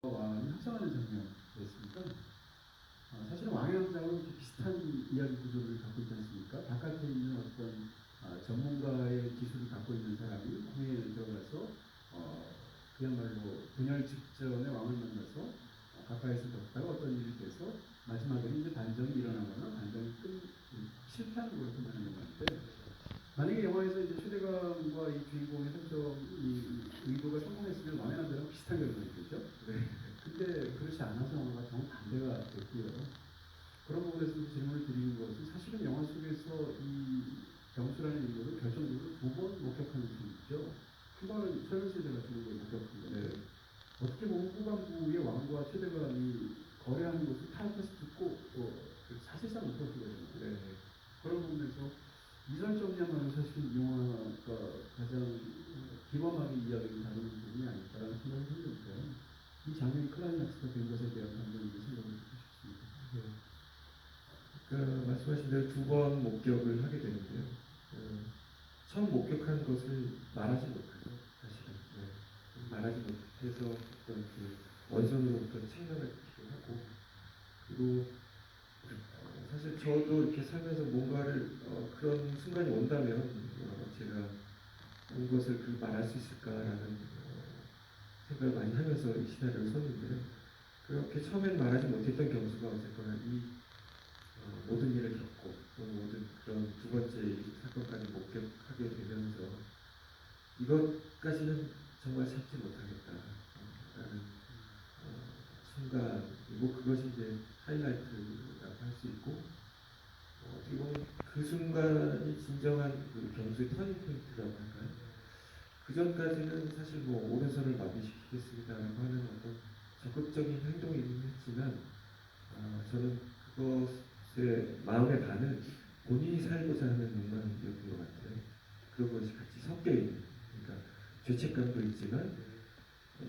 왕이 합성하는 장면이었습니까? 사실은 왕의 남자하고 비슷한 이야기 구조를 갖고 있지 않습니까? 바깥에 있는 어떤 전문가의 기술을 갖고 있는 사람이 궁에 들어가서 그야말로 분열 직전에 왕을 만나서 가까이서 뒀다가 어떤 일이 돼서 마지막에는 이제 반전이 일어나거나 반전이 실패하는 걸로 끝나는 건데, 만약에 영화에서 이제 최대감과 이 주인공의 설정이 의도가 성공했으면 왕의 남자랑 비슷한 결론이 되죠. 네. 근데 그렇지 않아서 영화가 정반대가 됐고요. 그런 부분에서 질문을 드리는 것은 사실은 영화 속에서 이 경수라는 인물을 결정적으로 두 번 목격하는 셈이죠. 한 번은 소현세대가 주는 걸 목격한 건데, 어떻게 보면 후반부의 왕과 최대감이 거래하는 것을 타협해서 듣고 사실상 목격하거든요. 그런 부분에서 이 설정이야말로 사실 이 영화가 가장 기범하게 이야기를 다루는 부분이 아닐까라는 생각이 드는데요. 이 장면이 클라이막스가 된 것에 대한 감정을 생각을 해보고 싶습니다. 그러니까 말씀하신 대로 두 번 목격을 하게 되는데요. 처음 목격한 것을 말하지 못하죠. 사실은 말하지 못해서 어떤 그 원성으로부터 책망을 듣기도 하고, 그리고 사실 저도 이렇게 살면서 뭔가를 그런 순간이 온다면 제가 온 것을 그 말할 수 있을까라는 생각을 많이 하면서 이 시나리오를 썼는데요. 그렇게 처음엔 말하지 못했던 경수가 어쨌거나 이 모든 일을 겪고 또 모든 그런 두 번째 사건까지 목격하게 되면서 이것까지는 정말 참지 못하겠다라는 순간이고, 그것이 이제 하이라이트라고 할 수 있고, 어떻게 보면 그 순간이 진정한 그 경수의 터닝 포인트라고 할까요? 그 전까지는 사실 뭐 오른손을 마비시키겠습니다라고 하는 어떤 적극적인 행동이긴 했지만, 저는 그것의 마음의 반은 본인이 살고자 하는 욕망이었던 것 같아요. 그런 것이 같이 섞여 있는, 그러니까 죄책감도 있지만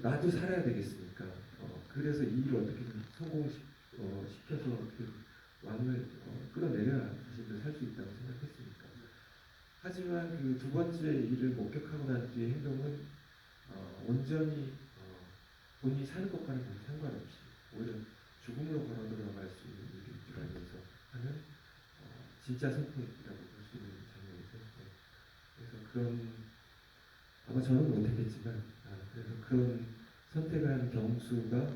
나도 살아야 되겠으니까 그래서 이 일을 어떻게든 성공시켜서 어떻게 왕을 끌어내려야 자신도 살 수 있다고 생각했으니까. 하지만 그 두 번째 일을 목격하고 난 뒤의 행동은 온전히 본인이 사는 것과는 전혀 상관없이 오히려 죽음으로 걸어 들어갈 수 있는 일을 위해서 하는 진짜 선택이라고 볼 수 있는 장면이죠. 그래서 그런, 아마 저는 못했겠지만 그래서 그런 선택을 한 경수가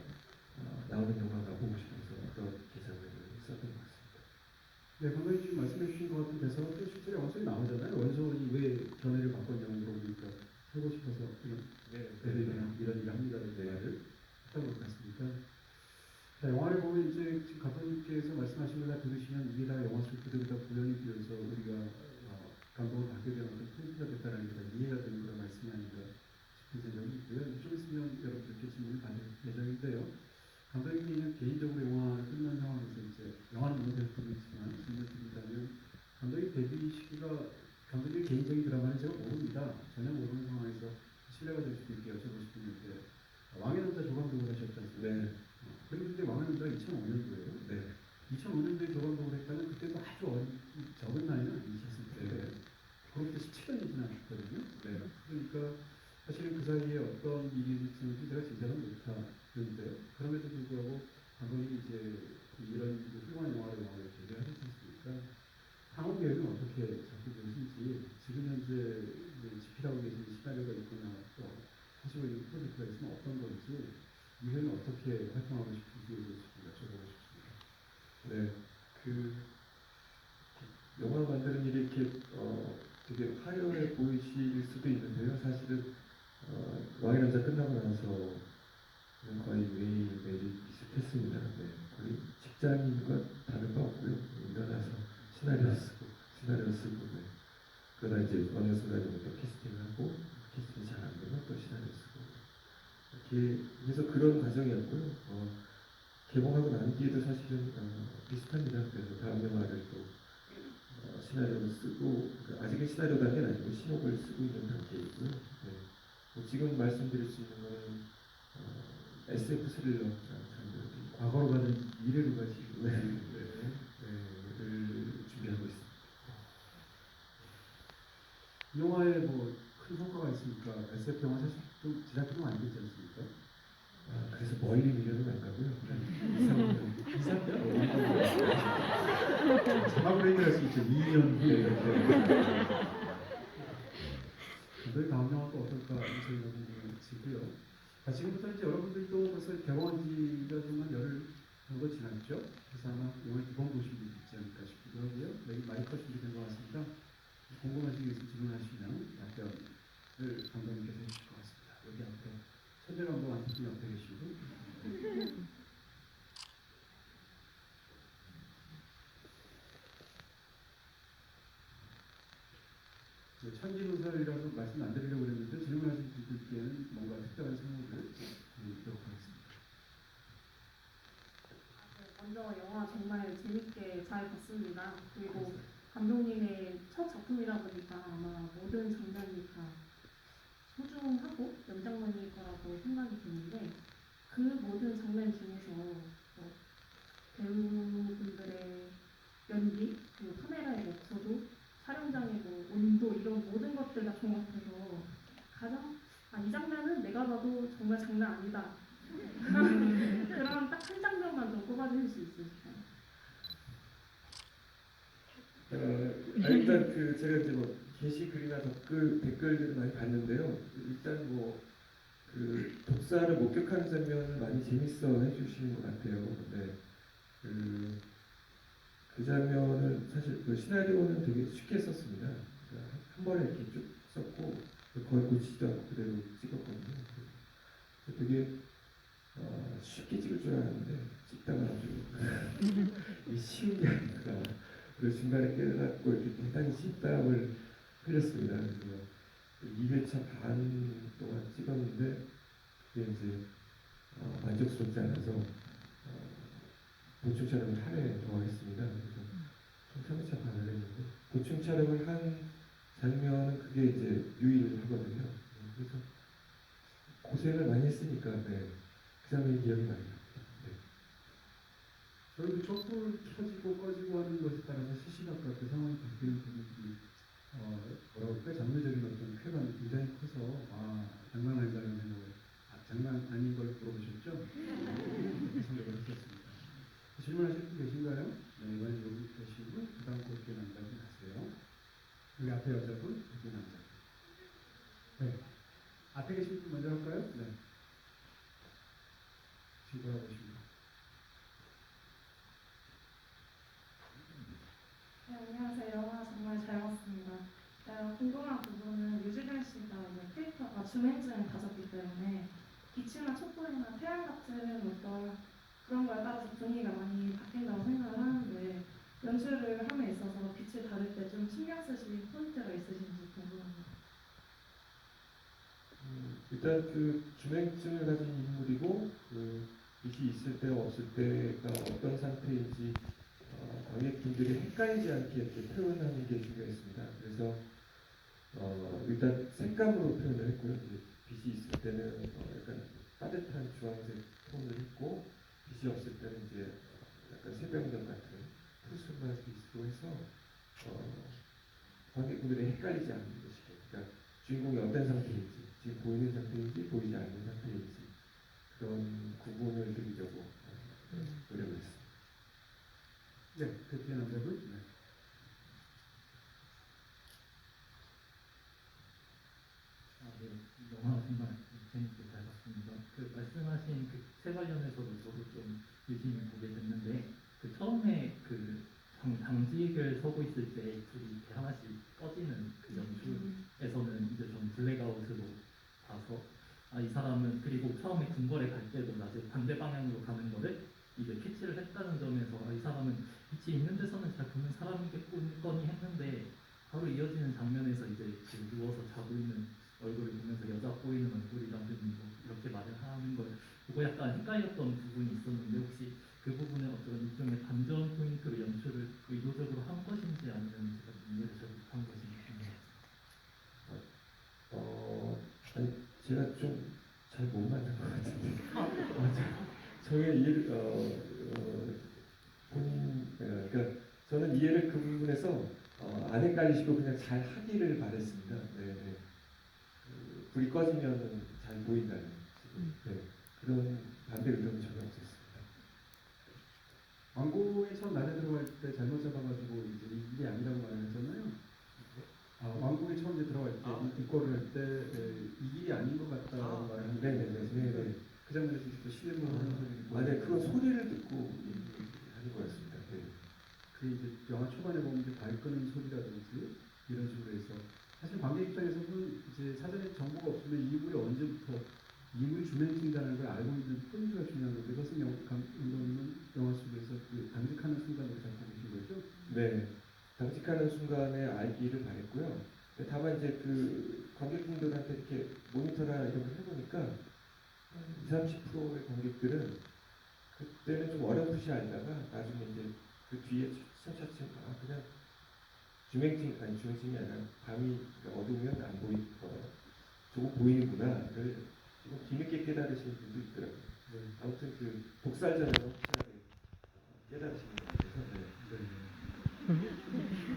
나오는 영화가 보고 싶어서 그렇게 장면을 썼던 것 같습니다. 네, 방금 지금 말씀해 주신 것 같은 대사가 실제로 영화 속에 나오잖아요. 원소원이 왜 견해를 바꿨냐고 물어보니까 살고 싶어서 이런 일을 합니다. 말을 했던 것 같습니다. 자, 영화를 보면 이제 지금 감독님께서 말씀하신 걸 다 들으시면 이게 다 영화 속 그대로 다 구현이 되어서 우리가 감독을 받게 되는 어떤 편지가 됐다는 게 다 이해가 되는 그런 말씀이 아닌가 싶은 생각이 있고요. 좀 있으면 여러분들께 질문을 받을 예정인데요. 감독님이 개인적으로 영화를 끝난 상황에서 이제 영화는 너무 대표이지만 질문을 드린다면, 감독의 데뷔 시기가 감독의 개인적인 드라마는 제가 모릅니다. 전혀 모르는 상황에서 신뢰가 될 수도 있게 여쭤보고 싶은데, 왕의 남자 조감독을 하셨지 않습니까? 네. 그리고 그때 왕의 남자가 2005년도예요. 네. 2005년도에 조감독을 했다면 그때도 아주 적은 나이는 아니셨을 텐데, 그것도 17년이 지났거든요. 네. 그러니까 사실은 그 사이에 어떤 일이 있었는지 제가 짐작은 못하는데, 그럼에도 불구하고 감독님이 이제 이런 훌륭한 영화를 제작하셨지 않습니까? 향후 계획은 어떻게 잡고 계신지, 지금 현재 집필하고 계신 시나리오가 있거나 또 하시고 있는 프로젝트가 있으면 어떤 건지, 이후에는 어떻게 활동하고 싶은지 여쭤보고 싶습니다. 네. 그 영화 만드는 일이 이렇게 되게 화려해 보이실 수도 있는데요. 사실은 왕의 남자 끝나고 나서 거의 매일매일 비슷했습니다. 네. 거의 직장인과 다른 거 없고요. 일어나서 시나리오 쓰고, 네. 그러다 이제 어느 순간부터 캐스팅하고, 캐스팅이 잘 안 되면 또 시나리오 쓰고, 이렇게 해서 그런 과정이었고요. 개봉하고 난 뒤에도 사실은 비슷합니다. 그래서 다음 영화를 또 시나리오를 쓰고, 아직은 시나리오 단계는 아니고 신호를 쓰고 있는 단계이고요. 네. 지금 말씀드릴 수 있는 건 SF 스릴러라는 장르, 과거로 가든 미래로 가시고, 를 준비하고 있습니다. 이 영화에 뭐 큰 성과가 있으니까 SF 영화 사실 좀 제작비도 많이 들지 않습니까? 그래서 멀리 밀려는 안 가고요. 이상은 이상형? 자막으로 얘기할 수 있죠. 2년 후에 이렇게. 너희 다음 영화 또 어떨까 이 생각이 들고요. 지금부터 이제 여러분들도 벌써 개봉한 지가 좀 한 열흘 정도 지났죠. 그래서 아마 영화를 두번 보신 분이 있지 않을까 싶기도 하고요. 여기 마이크가 준비된 것 같습니다. 궁금하신 게 있으면 질문하시면 답변을 감독님께서 해주실 것 같습니다. 여기 앞에 천재 감독 안토니 옆에 계시고 천지누설이라고 말씀 안 드리려고 그랬는데 질문하신 분들께는 뭔가 특별한 선물을 드리도록 하겠습니다. 먼저 영화 정말 재밌게 잘 봤습니다. 그리고 감독님의 첫 작품이다 보니까 아마 모든 장면이 다 소중하고 명장면일 거라고 생각이 드는데 그 모든 장면 중에서 배우분들의 연기, 그리고 카메라의 목소리, 촬영장의 온도 이런 모든 것들 다 종합해서 가장 이 장면은 내가 봐도 정말 장난 아니다. 그런 딱 한 장면만 좀 꼽아주실 수 있으실까요? 일단 제가 이제 뭐 게시글이나 댓글들을 많이 봤는데요. 일단 독사를 목격하는 장면을 많이 재밌어 해주시는 것 같아요. 네. 그 장면은 사실 시나리오는 되게 쉽게 썼습니다. 그러니까 한 번에 이렇게 쭉 썼고 거의 고치지도 않고 그대로 찍었거든요. 되게 쉽게 찍을 줄 알았는데 찍다가 아주 이게 쉬운 게 아닌가. 그리고 중간에 깨닫고 이렇게 대단히 땀을 흘렸습니다. 그래서 2회차 반 동안 찍었는데 그게 이제 만족스럽지 않아서 보충 촬영을 한 회 더 했습니다. 그래서 3회차 반을 했는데 보충 촬영을 한 장면은 그게 이제 유일하거든요. 그래서 고생을 많이 했으니까 그 장면이 기억이 많이 납니다. 저는 그 촛불 켜지고 꺼지고 하는 것에 따라서 시시각각 그 상황이 바뀌는 부분들이 뭐라고 할까 장르적인 어떤 쾌감이 굉장히 커서 장난 아니다는 생각을 장난 아닌 걸 물어보셨죠? 그렇게 생각을 했었습니다. 질문하실 분 계신가요? 네, 이번엔 여기 계시고 그 다음 곡에 남자분 가세요. 여기 앞에 여자분, 여기 남자분. 네. 앞에 계신 분 먼저 할까요? 네. 지금 돌아보십니다. 네, 안녕하세요. 영화 정말 잘 봤습니다. 궁금한 부분은 유지경 씨가 캐릭터가 중해증을 가졌기 때문에 빛이나 촛불이나 태양 같은 어떤 그런 거에 따라서 분위기가 많이 바뀐다고 생각을 하는데 연출을 함에 있어서 빛을 다룰 때 좀 신경 쓰신 포인트가 있으신지 궁금합니다. 일단 중해증을 가진 인물이고 빛이 있을 때와 없을 때가 어떤 상태인지 관객분들이 헷갈리지 않게 이렇게 표현하는 게 중요했습니다. 그래서 일단 색감으로 표현을 했고요. 이제 빛이 있을 때는 약간 따뜻한 주황색 톤을 했고 빛이 없을 때는 이제 약간 새벽녘 같은 푸른색 빛으로 해서 관객분들이 헷갈리지 않는 것이죠. 그러니까 주인공이 어떤 상태인지, 지금 보이는 상태인지 보이지 않는 상태인지 그런 구분을 드리려고 노력을 했습니다. 네, 그 뒤에 남자분. 네. 네, 영화 정말 재밌게 잘 봤습니다. 말씀하신 새 관련해서도 저도 좀 유심히 보게 됐는데 처음에 당직을 서고 있을 때 둘이 이렇게 하나씩 꺼지는 그 연출에서는 이제 좀 블랙아웃으로 봐서 이 사람은 그리고 처음에 궁궐에 갈 때도 낮에 반대 방향으로 가는 거를 이제 캐치를 했다는 점에서 이 사람은 빛이 있는 데서는 잘 보는 사람이겠거니 했는데 바로 이어지는 장면에서 이제 누워서 자고 있는 얼굴을 보면서 여자 보이는 얼굴이라든지 이렇게 말을 하는 걸 보고 약간 헷갈렸던 부분이 있었는데 혹시 그 부분에 어떤 일종의 반전 포인트로 연출을 의도적으로 한 것인지 아니면 제가 이해를 잘못한 것인지 아니 제가 좀 잘 못 만든 것 같은데 저의 이해를 그러니까 저는 이해를 그 부분에서 안 헷갈리시고 그냥 잘 하기를 바랬습니다. 네. 불이 꺼지면은 잘 보인다는. 네. 그런 반대 의견은 전혀 없었습니다. 왕고에 처음 낮에 들어갈 때 잘못 잡아가지고 이제 이 길이 아니라고 말을 했잖아요. 왕고에 처음 이제 들어갈 때 입고를 할 때 이 길이 아닌 것 같다라고 말을 하는데 네네네. 그 장면에서 또 실례만 하는 소리를 맞아요. 그건 소리를 듣고 하는 거였습니다. 네. 그 이제 영화 초반에 보면 이제 발 끄는 소리라든지 이런 식으로 해서 사실 관객 입장에서는 이제 사전에 정보가 없으면 이 인물이 언제부터 이 인물이 주맹증이라는 걸 알고 있는 포인트가 중요한 건데 그것은 감독님은 영화 속에서 그 당직하는 순간으로 잡고 계신 거죠? 네. 당직하는 순간에 알기를 바랬고요. 다만 이제 그 관객분들한테 이렇게 모니터나 이런 걸 해보니까 20, 30%의 관객들은 그때는 좀 어렴풋이 알다가 나중에 이제 그 뒤에 차츰차츰 그냥 주맹증이 아니라 밤이 어두우면 안 보이고 조금 보이는구나를 조금 뒤늦게 깨달으시는 분도 있더라고요. 네. 아무튼 그 독살전에서 확실하게 깨달으시는 것 같아서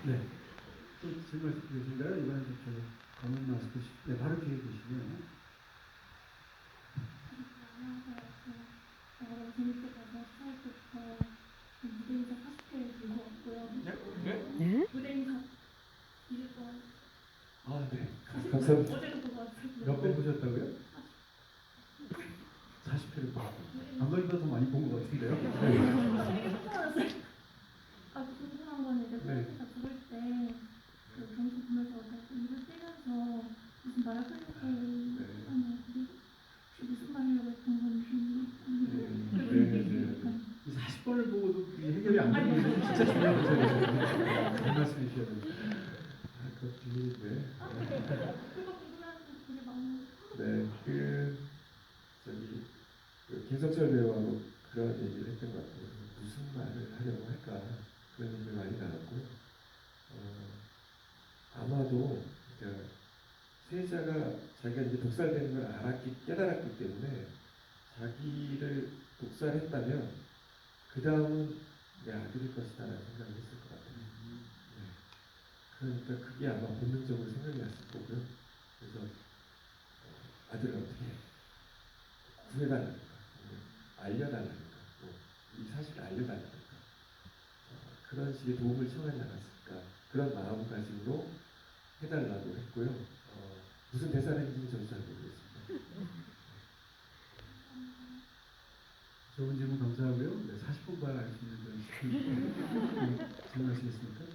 네. 또 질문 있으신가요? 이번에 저 검은 마스크 네, 바로 뒤에 계시면 안녕하세요. 너무 재밌게 봐서 스타일부터 무대 인사 40회 들고 왔고요. 무대 인사 20번. 네. 감사합니다. 어제도 보고 왔어요. 몇 번 보셨다고요? 40회를 감독님보다 더 많이 본 것 같은데요? 궁금한 건 이제 프로젝트 부를 때 그 경기 보면서 입을 떼면서 무슨 말을 하려고 하는 그게 무슨 말이라고 했던 건지 이 40번을 보고도 이 해결이 안 되는 게 진짜 중요한 거잖아요. 잘 말씀해 주셔야 됩니다. 그것도 그거 궁금해하는 분이 많아요. 네, 김석철 배우하고 그런 얘기를 했던 것 같아요. 무슨 말을 하려고 할까 그런 얘기를 많이 나눴고요. 아마도 그러니까 세자가 자기가 이제 독살되는 걸 깨달았기 때문에 자기를 독살했다면 그 다음은 내 아들일 것이다라는 생각을 했을 것 같아요. 네. 그러니까 그게 아마 본능적으로 생각이 났을 거고요. 그래서 아들을 어떻게 구해달라니까, 알려달라니까, 이 사실을 알려달라니까 그런 식의 도움을 청하지 않았을까 그런 마음가짐으로 해달라고 했고요. 무슨 대사인지는 저도 잘 모르겠습니다. 좋은 질문 감사하고요. 네, 40분 만에 알 수 있는 그런 질문하시겠습니까? 네.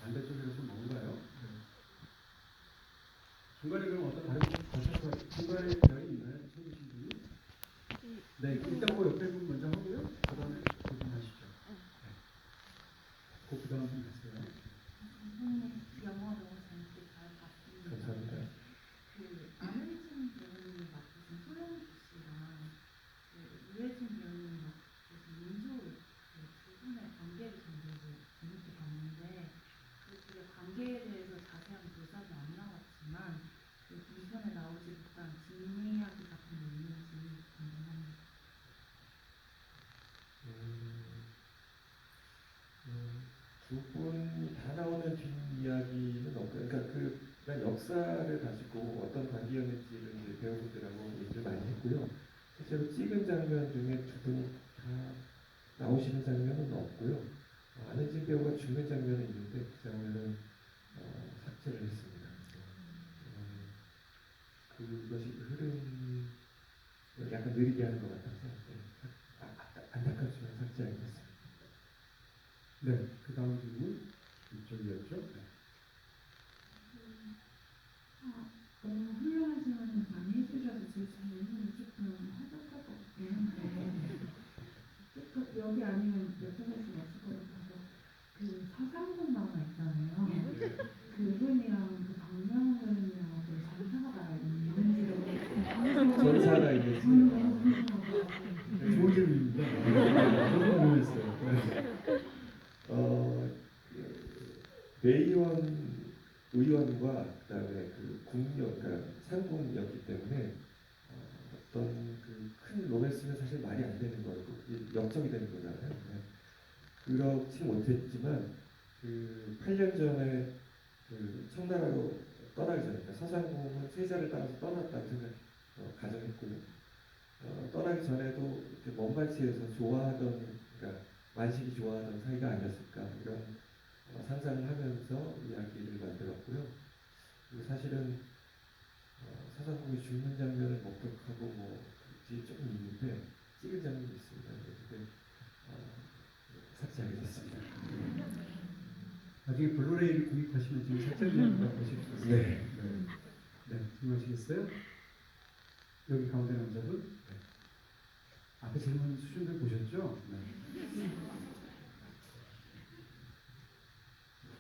반대쪽에서 좀 뭔가요? 네. 중간에 그럼 어떤 다른 거셔서 중간에 별이 있나요? 손주신 분이? 네, 일단 그 옆에 분 먼저 하고요. 그 다음에 그분 하시죠. 네. 그 다음 분 하세요. 선생님 영화 너무 재밌게 잘 봤습니다. 감사합니다. 그 안은진 배우님이 맡으신 소영주 씨랑 그 유해진 배우님이 맡으신 민소 두 분의 관계를 굉장히 재밌게 봤는데 그 둘의 관계에 대해서 자세한 묘사는 안 나왔지만 그 본편에 나오지 못한 뒷이야기 같은 게 있는지 궁금합니다. 두 분이 다 나오는 뒷이야기는 없고요. 그러니까 그냥 역사를 가지고 어떤 관계였는지를 이제 배우분들하고 얘기를 많이 했고요. 실제로 찍은 장면 중에 두 분이 다 나오시는 장면은 없고요. 안혜진 배우가 죽는 장면이 있는데 그 장면은 삭제를 했습니다. 그것이 흐름을 약간 느리게 하는 것 같아서 안타깝지만 삭제하겠습니다. 네, 그 다음 질문 이쪽이었죠? 네. 너무 훌륭하지만 많이 해주셔서 제 질문이 조금 허접할 것 같긴 한데 여기 아니면 여쭤볼 수가 없을 것 같아서 그 서상훈 만화 있잖아요. 그분이랑 그 박명근이랑 그 전사가 있는지도 전사가 있는지 좋은 질문입니다. 저도 궁금했어요. 내의원 의원과 그다음에 그 국력, 그러니까 상공이었기 때문에 어떤 그 큰 로맨스는 사실 말이 안 되는 거고 역적이 되는 거잖아요. 그렇지 못했지만 그 8년 전에 그 청나라로 떠나기 전에 그러니까 서상공은 세자를 따라서 떠났다고 가정했고요. 떠나기 전에도 이렇게 먼발치에서 좋아하던, 그러니까 만식이 좋아하던 사이가 아니었을까 이런 상상을 하면서 이야기를 만들었고요. 그리고 사실은 서상공이 죽는 장면을 목격하고 뭐 뒤에 조금 있는데 찍은 장면이 있습니다. 근데 삭제하게 됐습니다. 나중에 블루레이를 구입하시면 지금 삭제된 거 보실 수 있어요. 네. 네, 질문하시겠어요? 여기 가운데 남자분. 네. 앞에 질문 수준들 보셨죠? 네.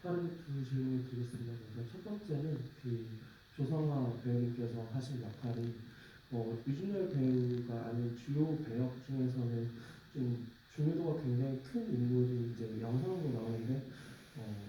다른 두 질문 드리겠습니다. 그래서 첫 번째는 그 조성아 배우님께서 하신 역할이 유준열 배우가 아닌 주요 배역 중에서는 좀 중요도가 굉장히 큰 인물이 이제 영상으로 나오는데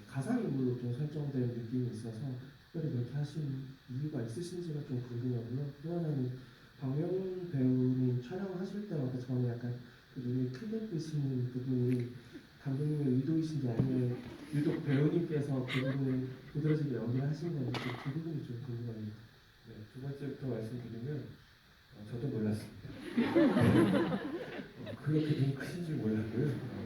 가상 인물로 좀 설정된 느낌이 있어서 특별히 그렇게 하신 이유가 있으신지가 좀 궁금하고요. 또 하나는 박명훈 배우님 촬영하실 때마다 저는 약간 그 눈이 크게 뜨시는 부분이 감독님의 의도이신지 아니면 유독 배우님께서 그 부분을 부드러지게 연기를 하신 건지 그 부분이 좀 궁금합니다. 네, 두 번째부터 말씀드리면 저도 놀랐습니다. 그렇게 눈이 크신 줄 몰랐고요.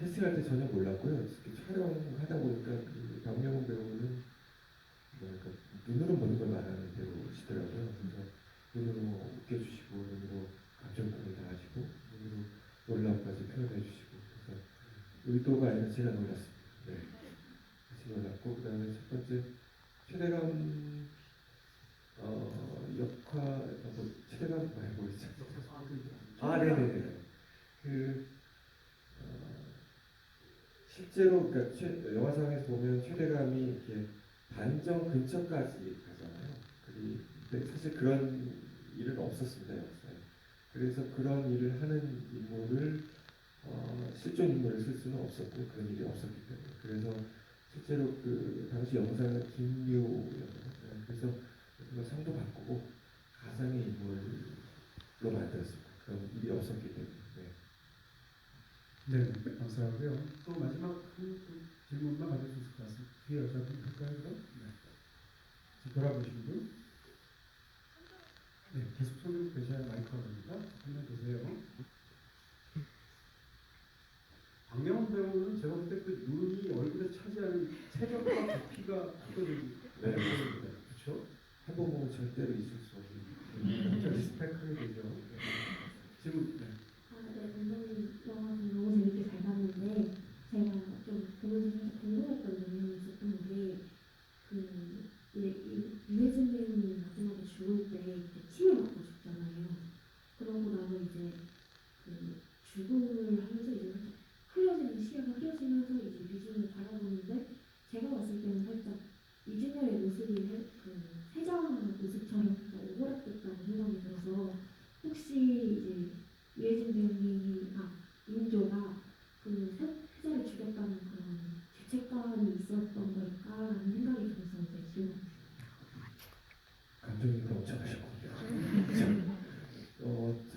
캐스팅할 때 전혀 몰랐고요. 이렇게 촬영하다 보니까 그 박명훈 배우는 뭐랄까 눈으로 보는 걸 말하는 배우시더라고요. 그래서 눈으로 웃겨주시고 눈으로 감정 표현을 다 하시고 눈으로 놀라움까지 표현해 주시고 그래서 의도가 아니라 제가 놀랐습니다. 네. 같이 놀랐고 그 다음에 첫 번째 최대감 역할 최대감 말고 있죠. 네네네. 실제로 그러니까 영화상에서 보면 최대감이 이렇게 반정 근처까지 가잖아요. 근데 사실 그런 일은 없었습니다 역사에. 그래서 그런 일을 하는 인물을 실존 인물을 쓸 수는 없었고 그런 일이 없었기 때문에 그래서 실제로 그 당시 영상은 김유였나요? 그래서 그거 상도 바꾸고 가상의 인물로 만들었습니다. 그런 일이 없었기 때문에. 네, 감사하고요. 또 마지막 한 질문만 받을 수 있을 것 같습니다. 뒤에 여자분 할까요, 그럼? 네. 지금 돌아보신 분? 네, 계속 손을 드셔야 마이크가 됩니다. 한번 보세요. 박명훈 배우는 제가 볼 때 그 눈이 얼굴에 차지하는 체격과 부피가 압도적인 네, 배우입니다. 그렇죠? 한번 보면 절대로 잊을 수 없는 진짜 리스펙하게 되죠. 네. 지금 네. 네, 감독님 영화를 너무 재밌게 잘 봤는데 제가 좀 보면서 궁금했던 부분이 있었던 게그 유해진 배우님 마지막에 죽을 때 이제 침을 맞고 죽잖아요. 그러고 나서 이제 그 죽음을 하면서 이제 흐려지는 시야가 흐려지면서 이제 유준을 바라보는데 제가 봤을 때는 살짝 유준열의 모습이 그 세자하는 모습처럼 오버랩됐다는 생각이 들어서 혹시 이제 유해진 배우님이 인조가 그 세자를 죽였다는 그런 죄책감이 있었던 걸까라는 생각이 들어서 이제 질문. 감정이입을 엄청 하셨군요.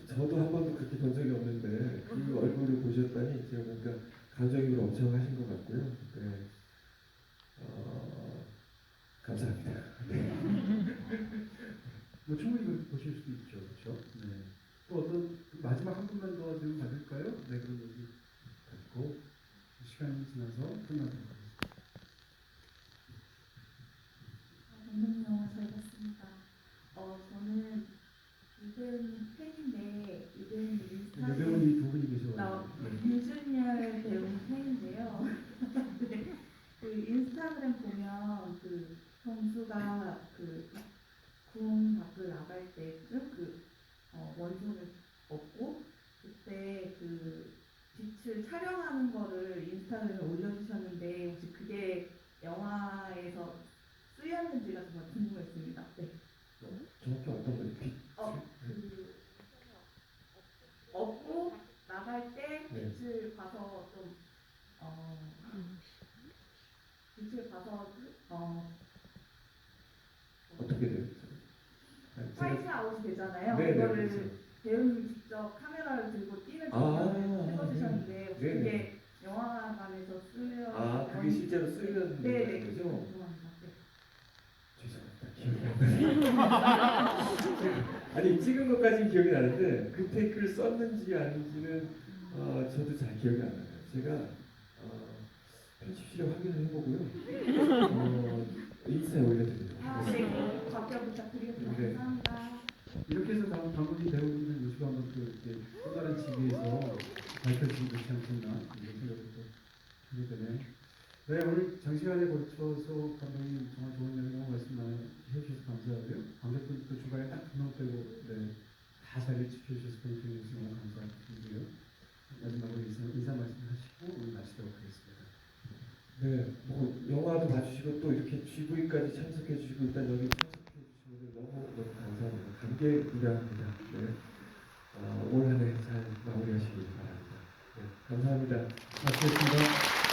저도 한 번도 그렇게 본 적이 없는데 그 얼굴을 보셨다니 제가 보니까 감정이입을 엄청 하신 것 같고요. 네. 감사합니다. 네. 뭐 충분히 보실 수도 있죠, 그렇죠? 네. 또 어떤 마지막 한 분만 더 질문 받을까요? 네, 그럼 여기 받고 시간이 지나서 끝나도록 하겠습니다. 감독님 영화 잘 봤습니다. 저는 유배우님 팬인데 유배우님 인스타 여배우님 두 분이 계셔가지고 유준열 배우님 팬인데요. 네. 그 인스타그램 보면 그 정수가 그 구원 밖을 나갈 때쯤 원소를 얻고 그때 그 빛을 촬영하는 거를 인스타그램에 올려주셨는데 혹시 그게 영화에서 쓰였는지가 정말 궁금했습니다. 네. 정확히 어떤 거예요? 빛? 그 얻고 나갈 때 네. 빛을 봐서 좀 빛을 봐서 어떻게 돼요? 화이트 아웃이 되잖아요. 네, 그거를 그렇죠. 배우님이 직접 카메라를 들고 뛰는 아, 장면을 찍어주셨는데 혹시 네, 그게 영화관에서 쓰여 그게 실제로 쓰였는 네네 거죠? 궁금합니다. 네. 아니 찍은 것까지는 기억이 나는데 그 테이크를 썼는지 아닌지는 저도 잘 기억이 안 나요. 제가 편집실에 확인을 해보고요. 인스타에 올려드립니다. 네, 답변 부탁드리겠습니다. 네. 감사합니다. 이렇게 해서 방금이 배우고 있는 모습을 한번 또 이렇게 또 다른 지위에서 밝혀지기 좋지 않겠나 이런 생각을 또 하게 되네요. 네, 오늘 장시간에 걸쳐서 감독님 정말 좋은 내용 말씀 많이 해주셔서 감사하고요. 관객분들도 중간에 딱 두 명 빼고 다 자리를 지켜주셔서 굉장히 너무 감사드리고요. 마지막으로 인사 말씀하시고 오늘 마치도록 하겠습니다. 네, 뭐 영화도 봐주시고 또 이렇게 GV까지 참석해주시고 일단 여기 참석해주신 분들 너무 감사합니다. 감개무량합니다. 네, 올 한 해 잘 마무리하시길 바랍니다. 네, 감사합니다. 마치겠습니다.